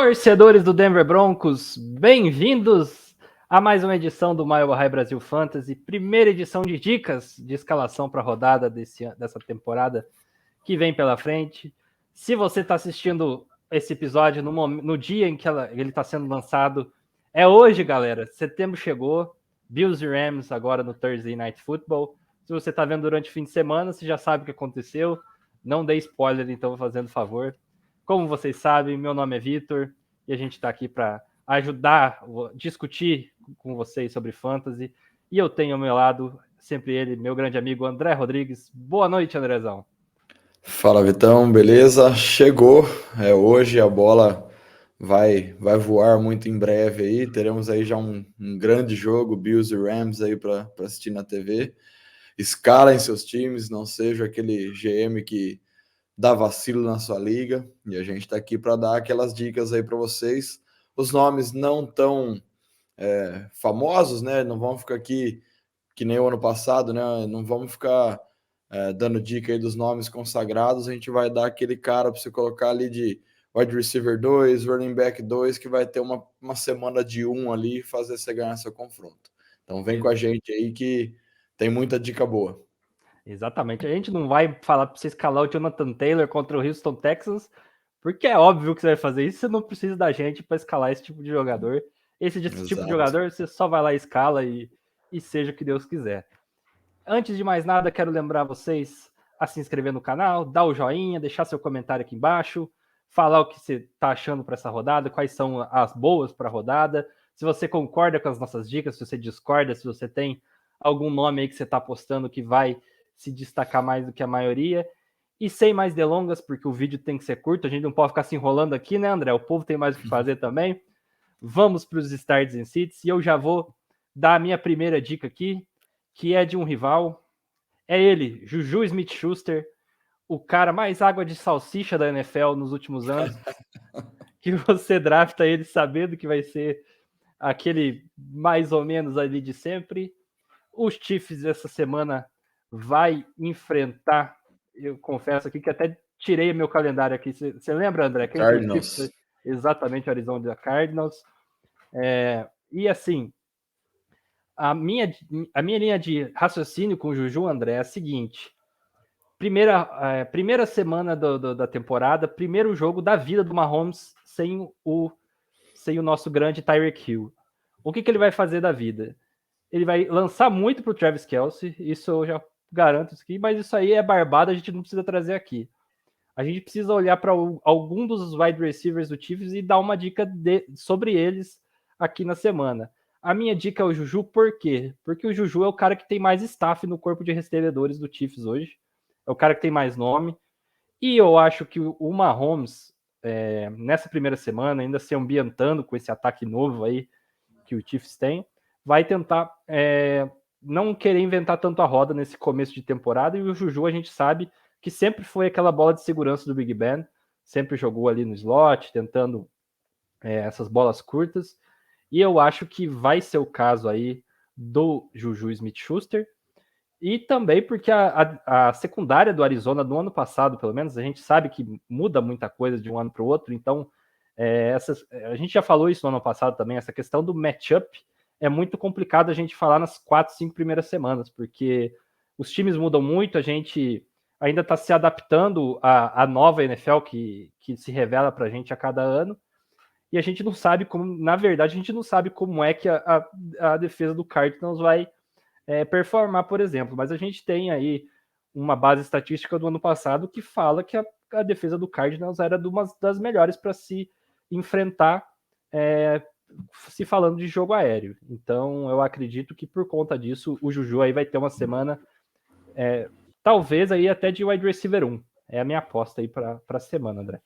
Torcedores do Denver Broncos, bem-vindos a mais uma edição do Mile High Brasil Fantasy, primeira edição de dicas de escalação para a rodada dessa temporada que vem pela frente. Se você está assistindo esse episódio no dia em que ele está sendo lançado, é hoje, galera. Setembro chegou, Bills e Rams agora no Thursday Night Football. Se você está vendo durante o fim de semana, você já sabe o que aconteceu. Não dê spoiler, então, fazendo favor. Como vocês sabem, meu nome é Vitor e a gente está aqui para ajudar, discutir com vocês sobre fantasy. E eu tenho ao meu lado sempre ele, meu grande amigo André Rodrigues. Boa noite, Andrezão. Fala, Vitão, beleza? Chegou, hoje a bola vai voar muito em breve aí, teremos aí já um grande jogo, Bills e Rams aí para assistir na TV. Escalem seus times, não seja aquele GM que dá vacilo na sua liga, e a gente está aqui para dar aquelas dicas aí para vocês. Os nomes não tão famosos, né? Não vamos ficar aqui que nem o ano passado, né? Não vamos ficar dando dica aí dos nomes consagrados. A gente vai dar aquele cara para você colocar ali de wide receiver 2, running back 2, que vai ter uma semana de ali e fazer você ganhar seu confronto. Então vem com a gente aí que tem muita dica boa. Exatamente. A gente não vai falar para você escalar o Jonathan Taylor contra o Houston Texans, porque é óbvio que você vai fazer isso. Você não precisa da gente para escalar esse tipo de jogador. Esse tipo de Exato. jogador, você só vai lá e escala e seja o que Deus quiser. Antes de mais nada, quero lembrar vocês a se inscrever no canal, dar o joinha, deixar seu comentário aqui embaixo, falar o que você está achando para essa rodada, quais são as boas para a rodada, se você concorda com as nossas dicas, se você discorda, se você tem algum nome aí que você está apostando que vai se destacar mais do que a maioria. E sem mais delongas, porque o vídeo tem que ser curto, a gente não pode ficar se enrolando aqui, né, André? O povo tem mais o que fazer também. Vamos para os starts and sits e eu já vou dar a minha primeira dica aqui, que é de um rival. É ele, Juju Smith-Schuster, o cara mais água de salsicha da NFL nos últimos anos, que você drafta ele sabendo que vai ser aquele mais ou menos ali de sempre. Os Chiefs essa semana vai enfrentar, eu confesso aqui que até tirei meu calendário aqui. Você lembra, André? Quem que os Chiefs? Cardinals. Exatamente, Arizona Cardinals. E assim, a minha linha de raciocínio com o Juju, André, é a seguinte. Primeira semana da temporada, primeiro jogo da vida do Mahomes sem o nosso grande Tyreek Hill. O que ele vai fazer da vida? Ele vai lançar muito pro Travis Kelce, isso eu já garanto aqui, mas isso aí é barbada, a gente não precisa trazer aqui. A gente precisa olhar para algum dos wide receivers do Chiefs e dar uma dica sobre eles aqui na semana. A minha dica é o Juju, por quê? Porque o Juju é o cara que tem mais staff no corpo de recebedores do Chiefs hoje. É o cara que tem mais nome. E eu acho que o Mahomes, nessa primeira semana, ainda se ambientando com esse ataque novo aí que o Chiefs tem, vai tentar não querer inventar tanto a roda nesse começo de temporada. E o Juju, a gente sabe que sempre foi aquela bola de segurança do Big Ben, sempre jogou ali no slot, tentando essas bolas curtas. E eu acho que vai ser o caso aí do Juju Smith-Schuster. E também porque a secundária do Arizona no ano passado, pelo menos, a gente sabe que muda muita coisa de um ano para o outro, então a gente já falou isso no ano passado também, essa questão do matchup é muito complicado a gente falar nas 4, 5 primeiras semanas, porque os times mudam muito, a gente ainda está se adaptando à nova NFL que se revela para a gente a cada ano, e a gente não sabe como, na verdade, a gente não sabe como é que a defesa do Cardinals vai performar, por exemplo. Mas a gente tem aí uma base estatística do ano passado que fala que a defesa do Cardinals era uma das melhores para se enfrentar, se falando de jogo aéreo. Então, eu acredito que por conta disso, o Juju aí vai ter uma semana, talvez aí até de wide receiver 1. É a minha aposta aí para a semana, André.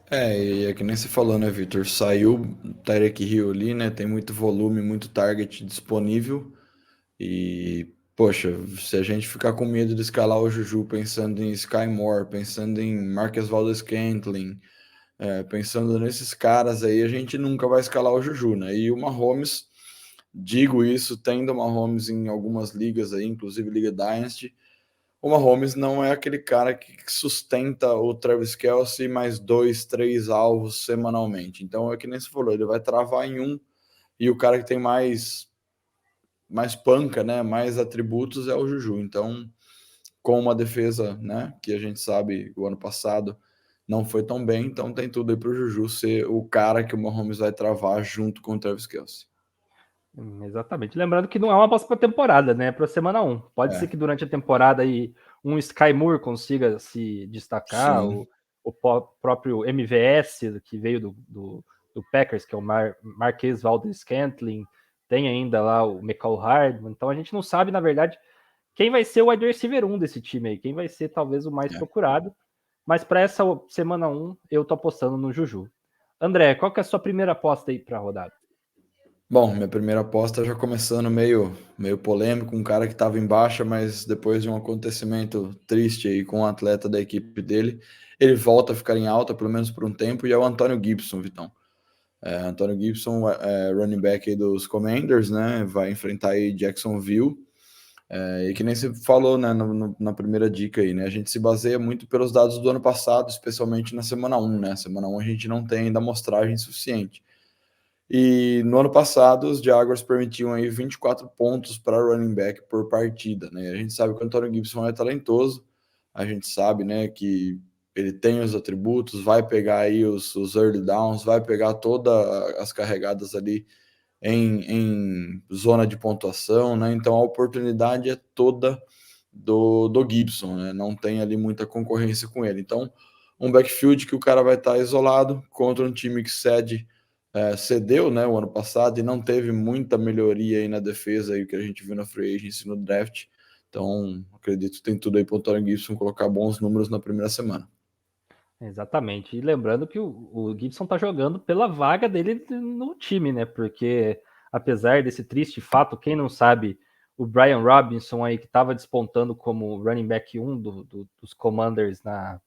E é que nem você falou, né, Victor? Saiu o Tyreek Hill ali, né? Tem muito volume, muito target disponível. E, poxa, se a gente ficar com medo de escalar o Juju pensando em Sky Moore, pensando em Marcus Valdes-Scantling, pensando nesses caras aí, a gente nunca vai escalar o Juju, né? E o Mahomes, digo isso, tendo o Mahomes em algumas ligas aí, inclusive Liga Dynasty, o Mahomes não é aquele cara que sustenta o Travis Kelce mais 2, 3 alvos semanalmente. Então é que nem você falou, ele vai travar em um, e o cara que tem mais panca, né, mais atributos é o Juju. Então, com uma defesa, né, que a gente sabe o ano passado não foi tão bem, então tem tudo aí para o Juju ser o cara que o Mahomes vai travar junto com o Travis Kelce. Exatamente. Lembrando que não é uma aposta para temporada, né? É para semana 1. Pode ser que durante a temporada aí um Sky Moore consiga se destacar, o próprio MVS que veio do Packers, que é o Marquez Valdes-Scantling, tem ainda lá o McCall Hardman. Então a gente não sabe, na verdade, quem vai ser o wide receiver 1 desse time aí, quem vai ser talvez o mais procurado. Mas para essa semana 1, eu tô apostando no Juju. André, qual que é a sua primeira aposta aí para a rodada? Bom, minha primeira aposta já começando meio polêmico, um cara que estava em baixa, mas depois de um acontecimento triste aí com um atleta da equipe dele, ele volta a ficar em alta, pelo menos por um tempo, e é o Antônio Gibson, Vitão. Antônio Gibson, running back aí dos Commanders, né, vai enfrentar aí Jacksonville, e que nem você falou, né, na primeira dica aí, né, a gente se baseia muito pelos dados do ano passado, especialmente na semana 1, né, semana 1 a gente não tem ainda amostragem suficiente. E no ano passado, os Jaguars permitiam aí 24 pontos para running back por partida, né? A gente sabe que o Antônio Gibson é talentoso, a gente sabe, né, que ele tem os atributos, vai pegar aí os early downs, vai pegar todas as carregadas ali em zona de pontuação, né? Então a oportunidade é toda do Gibson, né? Não tem ali muita concorrência com ele. Então, um backfield que o cara vai estar isolado contra um time que cedeu, né, o ano passado e não teve muita melhoria aí na defesa aí que a gente viu na free agency no draft. Então, acredito que tem tudo aí para o Antônio Gibson colocar bons números na primeira semana. Exatamente. E lembrando que o Gibson tá jogando pela vaga dele no time, né? Porque apesar desse triste fato, quem não sabe, o Brian Robinson aí que estava despontando como running back 1 dos Commanders na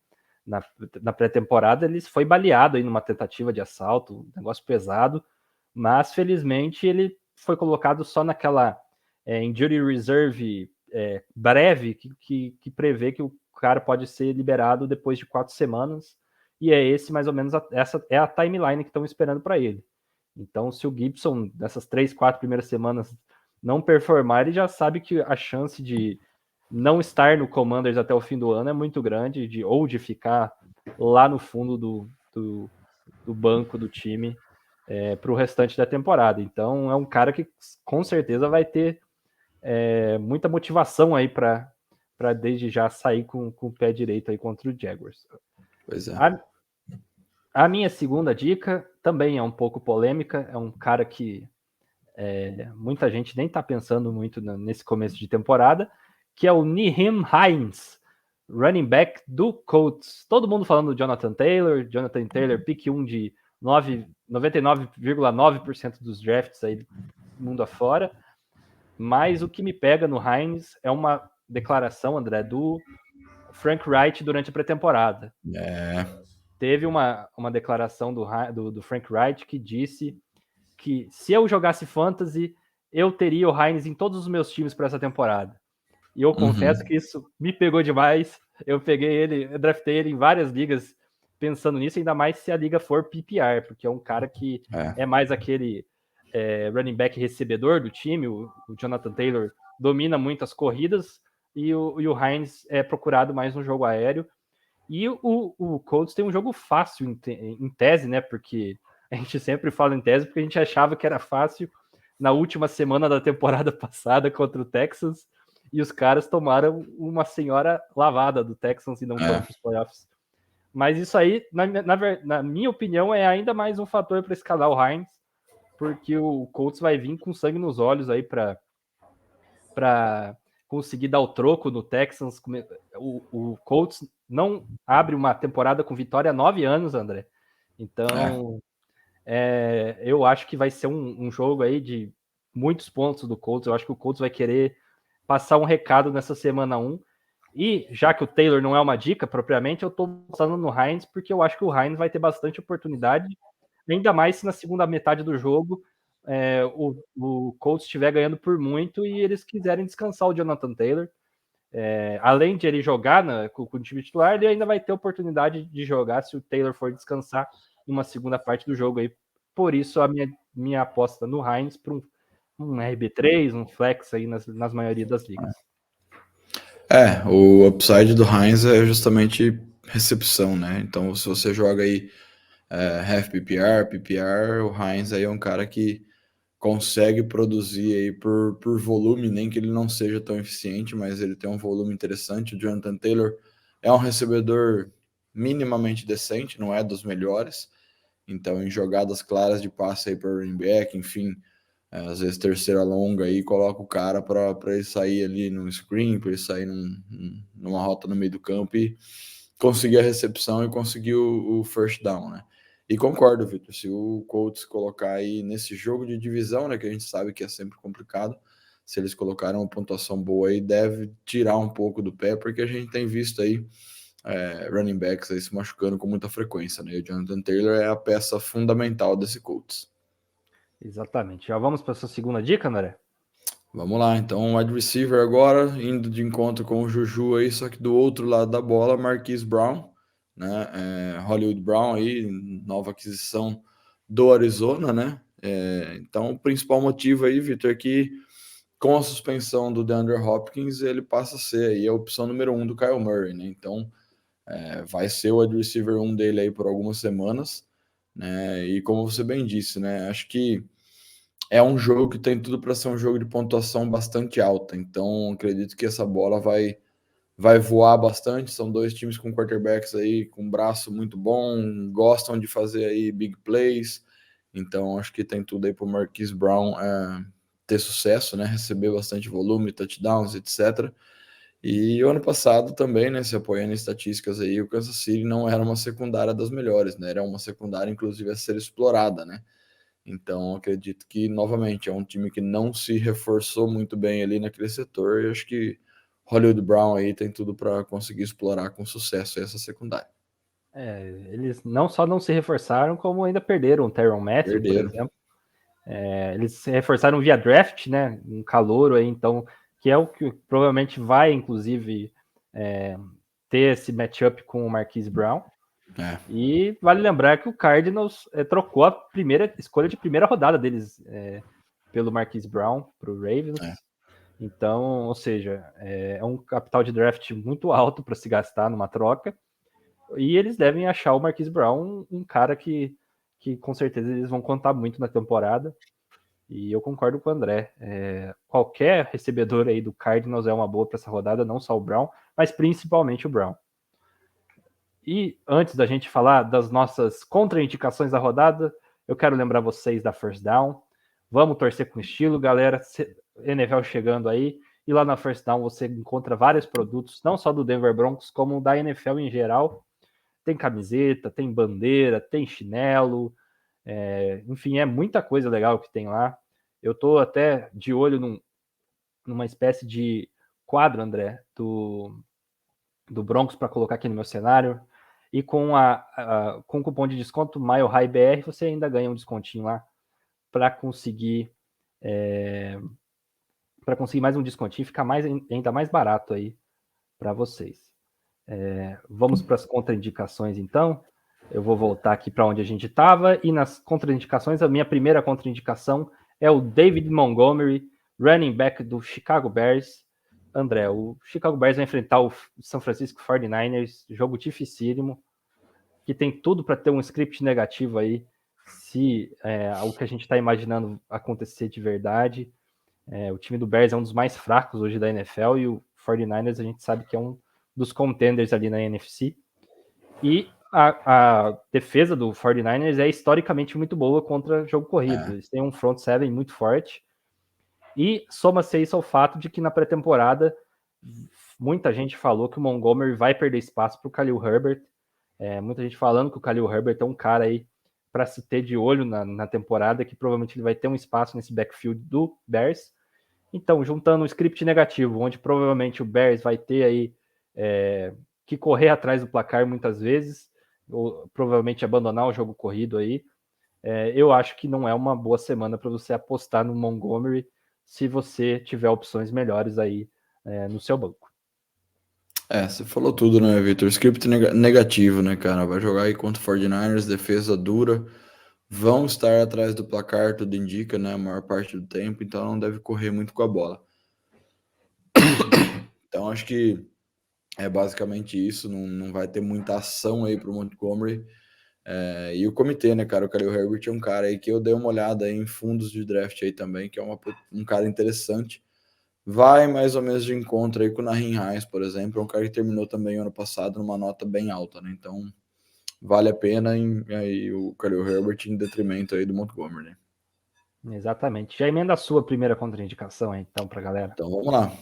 pré-temporada, ele foi baleado aí numa tentativa de assalto, um negócio pesado, mas felizmente ele foi colocado só naquela injury reserve breve que prevê que o cara pode ser liberado depois de 4 semanas, e é esse mais ou menos essa é a timeline que estão esperando para ele. Então, se o Gibson nessas 3, 4 primeiras semanas não performar, ele já sabe que a chance de não estar no Commanders até o fim do ano é muito grande, ou de ficar lá no fundo do banco do time para o restante da temporada. Então, é um cara que com certeza vai ter muita motivação aí para desde já sair com o pé direito aí contra o Jaguars. Pois é. A minha segunda dica também é um pouco polêmica, é um cara que muita gente nem está pensando muito nesse começo de temporada, que é o Nyheim Hines, running back do Colts. Todo mundo falando do Jonathan Taylor, pick 1 de 99,9% dos drafts aí mundo afora, mas o que me pega no Hines é uma declaração, André, do Frank Wright durante a pré-temporada. Teve uma declaração do Frank Wright que disse que se eu jogasse fantasy, eu teria o Hines em todos os meus times para essa temporada. E eu confesso que isso me pegou demais. Eu draftei ele em várias ligas pensando nisso, ainda mais se a liga for PPR, porque é um cara que é mais aquele running back recebedor do time. O Jonathan Taylor domina muitas corridas e o Hines é procurado mais no jogo aéreo. E o Colts tem um jogo fácil em tese, né? Porque a gente sempre fala em tese porque a gente achava que era fácil na última semana da temporada passada contra o Texans e os caras tomaram uma senhora lavada do Texans e não foram para os playoffs. Mas isso aí, na minha opinião, é ainda mais um fator para escalar o Hines, porque o Colts vai vir com sangue nos olhos aí para conseguir dar o troco no Texans. O Colts não abre uma temporada com vitória há 9 anos, André. Então, eu acho que vai ser um jogo aí de muitos pontos do Colts. Eu acho que o Colts vai querer passar um recado nessa semana 1. E já que o Taylor não é uma dica propriamente, eu estou pensando no Hines, porque eu acho que o Hines vai ter bastante oportunidade, ainda mais se na segunda metade do jogo o Colts estiver ganhando por muito e eles quiserem descansar o Jonathan Taylor. além de ele jogar com o time titular, ele ainda vai ter oportunidade de jogar se o Taylor for descansar numa segunda parte do jogo aí. Por isso, a minha aposta no Hines para um RB3, um flex aí nas maioria das ligas. O upside do Hines é justamente recepção, né? Então, se você joga aí half PPR, o Hines aí é um cara que consegue produzir aí por volume, nem que ele não seja tão eficiente, mas ele tem um volume interessante. O Jonathan Taylor é um recebedor minimamente decente, não é dos melhores. Então, em jogadas claras de passe aí para running back, enfim, às vezes terceira longa aí, coloca o cara para ele sair ali no screen, para ele sair numa rota no meio do campo e conseguir a recepção e conseguir o first down, né? E concordo, Victor, se o Colts colocar aí nesse jogo de divisão, né, que a gente sabe que é sempre complicado, se eles colocarem uma pontuação boa aí, deve tirar um pouco do pé, porque a gente tem visto aí running backs aí se machucando com muita frequência, né? E o Jonathan Taylor é a peça fundamental desse Colts. Exatamente. Já vamos para a sua segunda dica, André? Vamos lá, então, wide receiver agora, indo de encontro com o Juju aí, só que do outro lado da bola, Marquise Brown, né? Hollywood Brown aí, nova aquisição do Arizona, né? Então, o principal motivo aí, Vitor, é que com a suspensão do DeAndre Hopkins, ele passa a ser aí a opção número 1 do Kyle Murray, né? Então, vai ser o wide receiver 1 dele aí por algumas semanas, né? E como você bem disse, né? Acho que é um jogo que tem tudo para ser um jogo de pontuação bastante alta. Então, acredito que essa bola vai voar bastante. São dois times com quarterbacks aí com braço muito bom, gostam de fazer aí big plays. Então, acho que tem tudo aí para o Marquise Brown ter sucesso, né? Receber bastante volume, touchdowns, etc. E o ano passado também, né? Se apoiando em estatísticas aí, o Kansas City não era uma secundária das melhores, né? Era uma secundária, inclusive, a ser explorada, né? Então, acredito que, novamente, é um time que não se reforçou muito bem ali naquele setor e acho que Hollywood Brown aí tem tudo para conseguir explorar com sucesso essa secundária. Eles não só não se reforçaram, como ainda perderam o Tyrann Mathieu, por Perderam. exemplo. Eles se reforçaram via draft, né? Um calouro aí, então, que é o que provavelmente vai, inclusive, ter esse matchup com o Marquise Brown. E vale lembrar que o Cardinals trocou a primeira escolha de primeira rodada deles pelo Marquise Brown para o Ravens. Então, ou seja, é um capital de draft muito alto para se gastar numa troca. E eles devem achar o Marquise Brown um cara que com certeza eles vão contar muito na temporada. E eu concordo com o André. Qualquer recebedor aí do Cardinals é uma boa para essa rodada, não só o Brown, mas principalmente o Brown. E antes da gente falar das nossas contraindicações da rodada, eu quero lembrar vocês da First Down. Vamos torcer com estilo, galera. NFL chegando aí. E lá na First Down você encontra vários produtos, não só do Denver Broncos, como da NFL em geral. Tem camiseta, tem bandeira, tem chinelo. Enfim, é muita coisa legal que tem lá. Eu tô até de olho numa espécie de quadro, André, do Broncos para colocar aqui no meu cenário. E com com o cupom de desconto MileHighBR, você ainda ganha um descontinho lá para conseguir mais um descontinho, ficar ainda mais barato aí para vocês. Vamos para as contraindicações, então. Eu vou voltar aqui para onde a gente estava. E nas contraindicações, a minha primeira contraindicação é o David Montgomery, running back do Chicago Bears. André, o Chicago Bears vai enfrentar o San Francisco 49ers, jogo dificílimo, que tem tudo para ter um script negativo aí, se o que a gente está imaginando acontecer de verdade. O time do Bears é um dos mais fracos hoje da NFL e o 49ers a gente sabe que é um dos contenders ali na NFC. E a defesa do 49ers é historicamente muito boa contra jogo corrido. Eles têm um front seven muito forte. E soma-se isso ao fato de que na pré-temporada muita gente falou que o Montgomery vai perder espaço para o Khalil Herbert. Muita gente falando que o Khalil Herbert é um cara aí para se ter de olho na temporada, que provavelmente ele vai ter um espaço nesse backfield do Bears. Então, juntando um script negativo, onde provavelmente o Bears vai ter aí que correr atrás do placar muitas vezes, ou provavelmente abandonar o jogo corrido aí, eu acho que não é uma boa semana para você apostar no Montgomery se você tiver opções melhores aí no seu banco. Você falou tudo, né, Victor? Script negativo, né, cara? Vai jogar aí contra o 49ers, defesa dura. Vão estar atrás do placar, tudo indica, né? A maior parte do tempo, então não deve correr muito com a bola. Então acho que é basicamente isso. Não vai ter muita ação aí pro Montgomery. E o comitê, né, cara? O Khalil Herbert é um cara aí que eu dei uma olhada aí em fundos de draft aí também, que é um cara interessante. Vai mais ou menos de encontro aí com o Nahin Hines, por exemplo. É um cara que terminou também ano passado numa nota bem alta, né? Então vale a pena aí o Khalil Herbert em detrimento aí do Montgomery, né? Exatamente. Já emenda a sua primeira contraindicação aí, então, pra galera. Então vamos lá.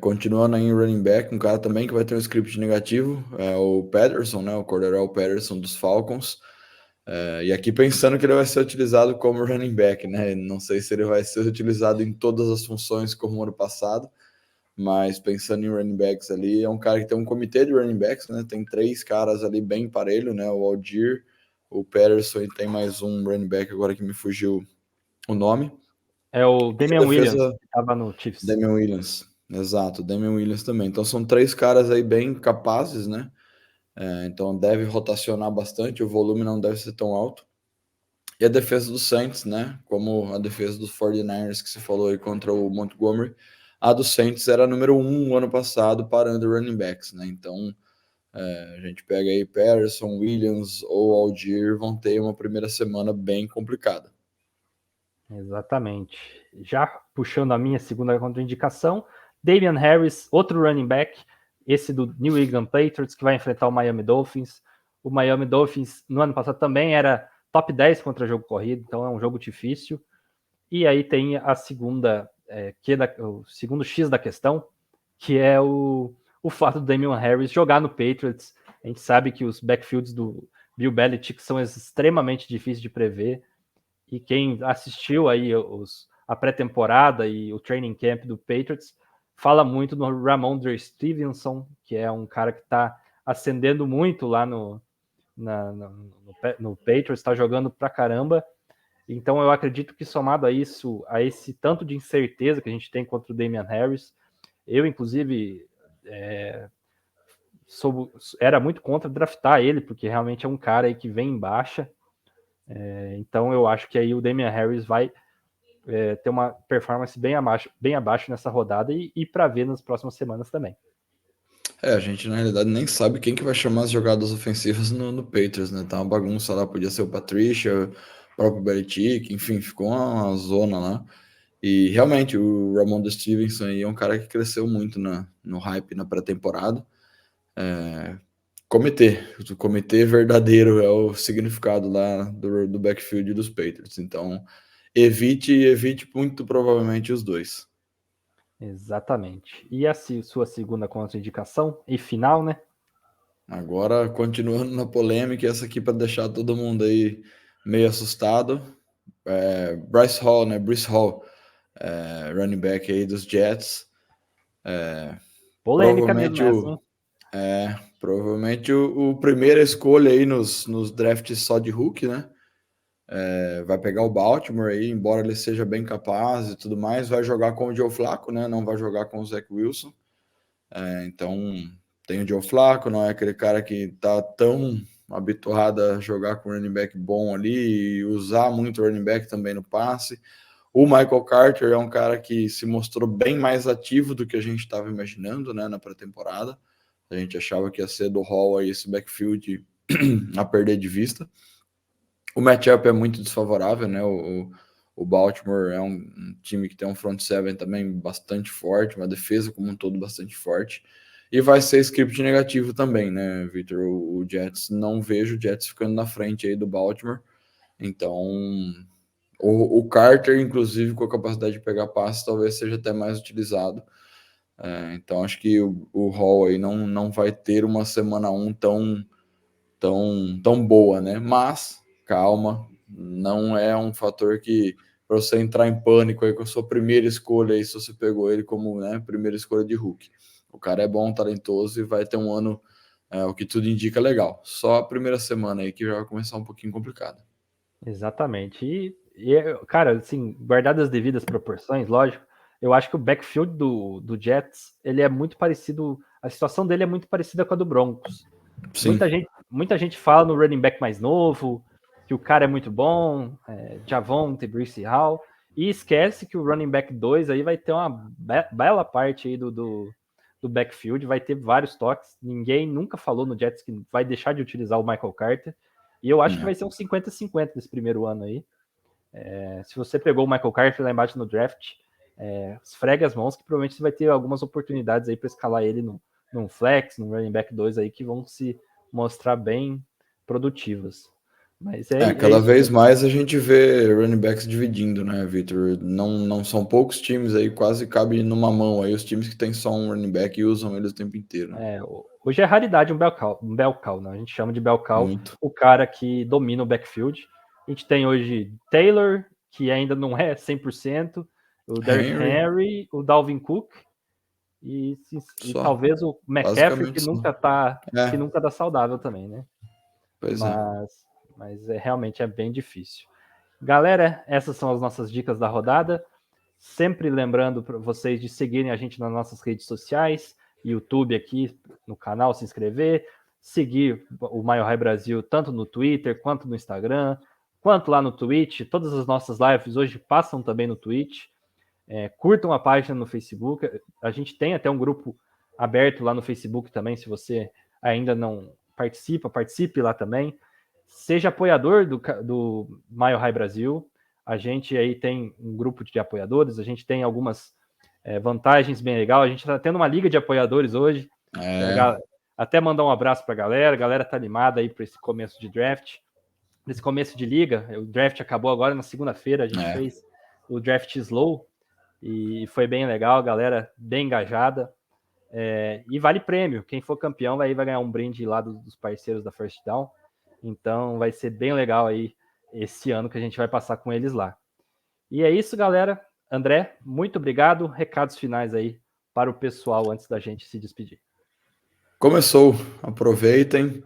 Continuando aí em running back, um cara também que vai ter um script negativo é o Patterson, né? O Cordarrelle Patterson dos Falcons. E aqui pensando que ele vai ser utilizado como running back, né? Não sei se ele vai ser utilizado em todas as funções como ano passado, mas pensando em running backs ali, é um cara que tem um comitê de running backs, né? Tem 3 caras ali bem parelho, né? O Algier, o Patterson e tem mais um running back agora que me fugiu o nome. É o E a Damian Williams, defesa, que estava no Chiefs. Damian Williams. Exato, Damian Williams também. Então são 3 caras aí bem capazes, né? Então deve rotacionar bastante, o volume não deve ser tão alto. E a defesa dos Saints, né? Como a defesa dos 49ers que você falou aí contra o Montgomery, a dos Saints era a número 1 ano passado parando running backs, né? Então a gente pega aí Patterson, Williams ou Algier, vão ter uma primeira semana bem complicada. Exatamente. Já puxando a minha segunda contraindicação, Damian Harris, outro running back, esse do New England Patriots, que vai enfrentar o Miami Dolphins. O Miami Dolphins, no ano passado, também era top 10 contra jogo corrido, então é um jogo difícil. E aí tem a segunda, o segundo X da questão, que é o fato do Damian Harris jogar no Patriots. A gente sabe que os backfields do Bill Belichick são extremamente difíceis de prever. E quem assistiu aí a pré-temporada e o training camp do Patriots fala muito no Ramondre Stevenson, que é um cara que está ascendendo muito lá no Patriots, está jogando pra caramba. Então eu acredito que somado a isso, a esse tanto de incerteza que a gente tem contra o Damian Harris, eu inclusive era muito contra draftar ele, porque realmente é um cara aí que vem em baixa. Então eu acho que aí o Damian Harris vai ter uma performance bem abaixo nessa rodada e para ver nas próximas semanas também. A gente na realidade nem sabe quem que vai chamar as jogadas ofensivas no Patriots, né? Tá uma bagunça lá, podia ser o Patricia, o próprio Belichick, enfim, ficou uma zona lá. E realmente o Ramondre Stevenson aí é um cara que cresceu muito no hype na pré-temporada. O comitê verdadeiro é o significado lá do backfield dos Patriots. Então, evite muito provavelmente os dois. Exatamente. E a sua segunda contraindicação e final, né? Agora, continuando na polêmica, essa aqui para deixar todo mundo aí meio assustado. Bryce Hall, né? Bryce Hall, running back aí dos Jets. Polêmica mesmo Provavelmente essa, o, hein? provavelmente o primeira escolha aí nos drafts só de Hulk, né? Vai pegar o Baltimore aí, embora ele seja bem capaz e tudo mais, vai jogar com o Joe Flacco, né? Não vai jogar com o Zach Wilson. Então, tem o Joe Flacco, não é aquele cara que tá tão habituado a jogar com running back bom ali e usar muito running back também no passe. O Michael Carter é um cara que se mostrou bem mais ativo do que a gente estava imaginando, né, na pré-temporada. A gente achava que ia ser do Hall aí esse backfield a perder de vista. O matchup é muito desfavorável, né? O Baltimore é um time que tem um front seven também bastante forte, uma defesa como um todo bastante forte. E vai ser script negativo também, né, Victor? O Jets, não vejo o Jets ficando na frente aí do Baltimore. Então, o Carter, inclusive, com a capacidade de pegar passes, talvez seja até mais utilizado. Então, acho que o Hall aí não vai ter uma semana 1 tão boa, né? Mas, calma, não é um fator que para você entrar em pânico aí com a sua primeira escolha aí, se você pegou ele como, né, primeira escolha de Hulk. O cara é bom, talentoso e vai ter um ano, o que tudo indica, legal. Só a primeira semana aí que já vai começar um pouquinho complicado. Exatamente. Cara, assim, guardadas as devidas proporções, lógico, eu acho que o backfield do Jets, ele é muito parecido, a situação dele é muito parecida com a do Broncos. Sim. Muita gente fala no running back mais novo, que o cara é muito bom, Javonte, Breece Hall, e esquece que o running back 2 aí vai ter uma bela parte aí do backfield, vai ter vários toques. Ninguém nunca falou no Jets que vai deixar de utilizar o Michael Carter, e eu acho que vai ser um 50-50 nesse primeiro ano aí. Se você pegou o Michael Carter lá embaixo no draft, esfregue as mãos que provavelmente você vai ter algumas oportunidades aí para escalar ele num flex, num running back 2 aí que vão se mostrar bem produtivas. Mas Cada isso, vez mais a gente vê running backs dividindo, né, Victor? Não são poucos times aí, quase cabe numa mão aí os times que tem só um running back e usam eles o tempo inteiro. Hoje é raridade um bell cow, né? A gente chama de bell cow Muito. o cara que domina o backfield. A gente tem hoje Taylor, que ainda não é 100%, o Derrick Henry, o Dalvin Cook e talvez o McCaffrey, que nunca tá saudável também, né? Mas realmente é bem difícil. Galera, essas são as nossas dicas da rodada. Sempre lembrando para vocês de seguirem a gente nas nossas redes sociais, YouTube aqui no canal, se inscrever, seguir o Mile High Brasil tanto no Twitter, quanto no Instagram, quanto lá no Twitch. Todas as nossas lives hoje passam também no Twitch. Curtam a página no Facebook. A gente tem até um grupo aberto lá no Facebook também, se você ainda não participe lá também. Seja apoiador do Mile High Brasil. A gente aí tem um grupo de apoiadores, a gente tem algumas vantagens bem legais. A gente está tendo uma liga de apoiadores hoje. Até mandar um abraço para a galera tá animada aí para esse começo de draft. Nesse começo de liga, o draft acabou agora na segunda-feira, a gente fez o draft slow e foi bem legal, a galera bem engajada. E vale prêmio, quem for campeão vai ganhar um brinde lá dos parceiros da First Down. Então vai ser bem legal aí esse ano que a gente vai passar com eles lá. E é isso, galera. André, muito obrigado. Recados finais aí para o pessoal antes da gente se despedir. Começou, aproveitem,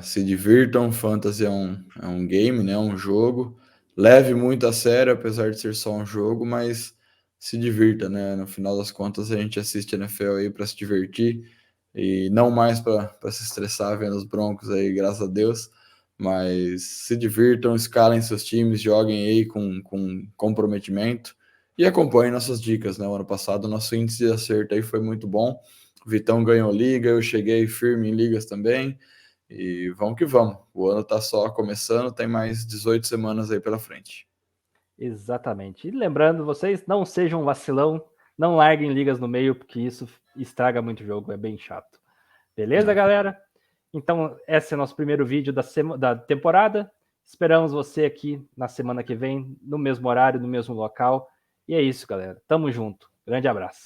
se divirtam. Fantasy é um game, né? Um jogo. Leve muito a sério, apesar de ser só um jogo, mas se divirta, né? No final das contas, a gente assiste NFL aí para se divertir e não mais para se estressar vendo os Broncos aí, graças a Deus. Mas se divirtam, escalem seus times, joguem aí com comprometimento e acompanhem nossas dicas, né? O ano passado, o nosso índice de acerto aí foi muito bom. O Vitão ganhou liga, eu cheguei firme em ligas também. E vamos que vamos. O ano tá só começando, tem mais 18 semanas aí pela frente. Exatamente. E lembrando, vocês não sejam um vacilão, não larguem ligas no meio, porque isso estraga muito o jogo, é bem chato. Beleza, galera? Então, esse é o nosso primeiro vídeo da temporada. Esperamos você aqui na semana que vem, no mesmo horário, no mesmo local. E é isso, galera. Tamo junto. Grande abraço.